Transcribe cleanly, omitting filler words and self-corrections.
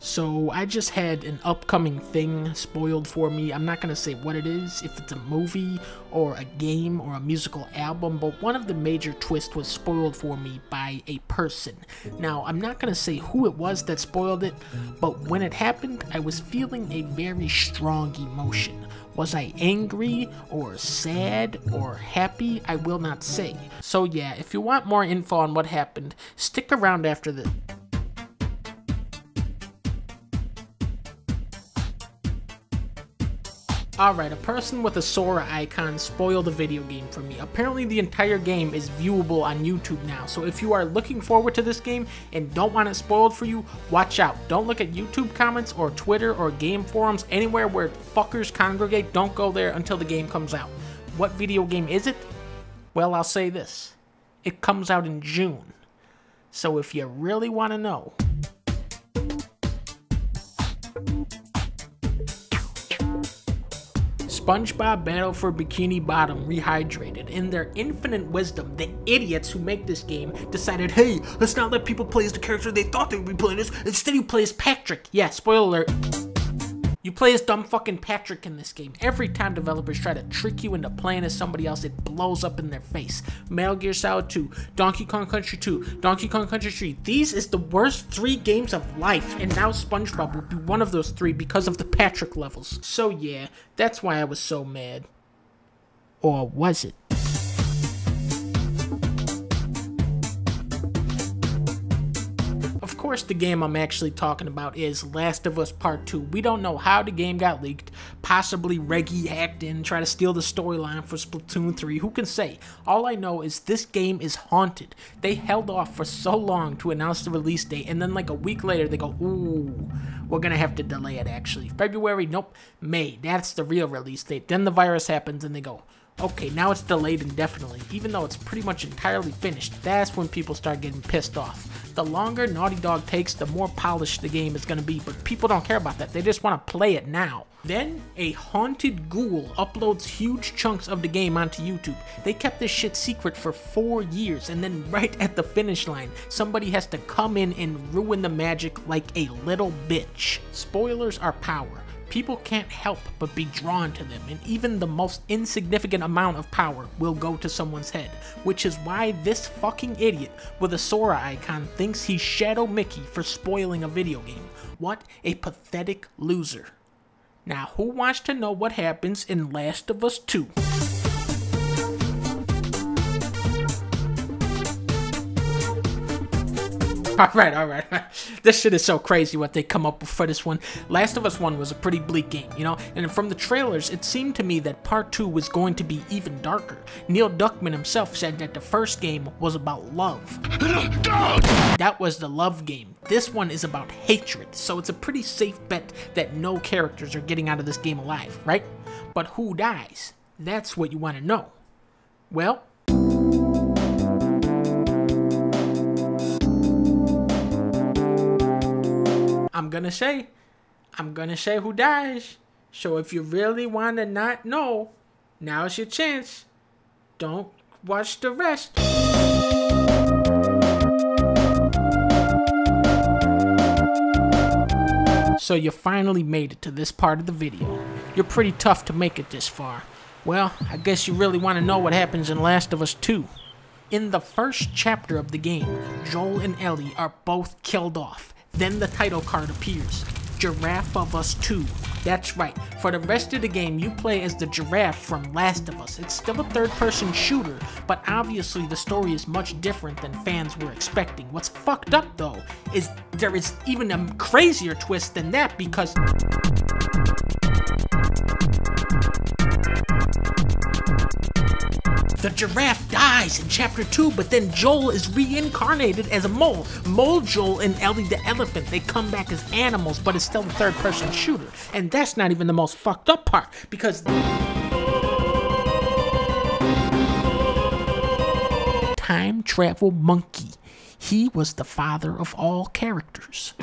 So I just had an upcoming thing spoiled for me. I'm not going to say what it is, if it's a movie or a game or a musical album, but one of the major twists was spoiled for me by a person. Now, I'm not going to say who it was that spoiled it, but when it happened, I was feeling a very strong emotion. Was I angry or sad or happy? I will not say. So yeah, if you want more info on what happened, stick around after this. Alright, a person with a Sora icon spoiled a video game for me. Apparently the entire game is viewable on YouTube now, so if you are looking forward to this game and don't want it spoiled for you, watch out. Don't look at YouTube comments or Twitter or game forums, anywhere where fuckers congregate. Don't go there until the game comes out. What video game is it? Well, I'll say this. It comes out in June. So if you really want to know, SpongeBob Battle for Bikini Bottom Rehydrated. In their infinite wisdom, the idiots who make this game decided, hey, let's not let people play as the character they thought they would be playing as. Instead, you play as Patrick. Yeah, spoiler alert. You play as dumb fucking Patrick in this game. Every time developers try to trick you into playing as somebody else, it blows up in their face. Metal Gear Solid 2, Donkey Kong Country 2, Donkey Kong Country 3. These is the worst 3 games of life, and now SpongeBob will be one of those 3 because of the Patrick levels. So yeah, that's why I was so mad. Or was it? Of course, the game I'm actually talking about is Last of Us Part 2. We don't know how the game got leaked. Possibly Reggie hacked in, tried to steal the storyline for Splatoon 3. Who can say? All I know is this game is haunted. They held off for so long to announce the release date, and then like a week later they go, ooh, we're gonna have to delay it actually. February? Nope. May. That's the real release date. Then the virus happens and they go, okay, now it's delayed indefinitely, even though it's pretty much entirely finished. That's when people start getting pissed off. The longer Naughty Dog takes, the more polished the game is going to be, but people don't care about that. They just want to play it now. Then, a haunted ghoul uploads huge chunks of the game onto YouTube. They kept this shit secret for 4 years, and then right at the finish line, somebody has to come in and ruin the magic like a little bitch. Spoilers are power. People can't help but be drawn to them, and even the most insignificant amount of power will go to someone's head, which is why this fucking idiot with a Sora icon thinks he's Shadow Mickey for spoiling a video game. What a pathetic loser. Now, who wants to know what happens in Last of Us 2? Alright. This shit is so crazy what they come up with for this one. Last of Us 1 was a pretty bleak game, you know? And from the trailers, it seemed to me that Part 2 was going to be even darker. Neil Druckmann himself said that the first game was about love. That was the love game. This one is about hatred, so it's a pretty safe bet that no characters are getting out of this game alive, right? But who dies? That's what you want to know. Well, I'm gonna say who dies. So if you really want to not know, now's your chance. Don't watch the rest. So you finally made it to this part of the video. You're pretty tough to make it this far. Well, I guess you really want to know what happens in Last of Us 2. In the first chapter of the game, Joel and Ellie are both killed off. Then the title card appears, Giraffe of Us 2. That's right, for the rest of the game you play as the giraffe from Last of Us. It's still a third-person shooter, but obviously the story is much different than fans were expecting. What's fucked up though, is there is even a crazier twist than that because the giraffe dies in Chapter 2, but then Joel is reincarnated as a mole. Mole Joel and Ellie the elephant, they come back as animals, but it's still a third-person shooter. And that's not even the most fucked up part, because Time Travel Monkey, he was the father of all characters.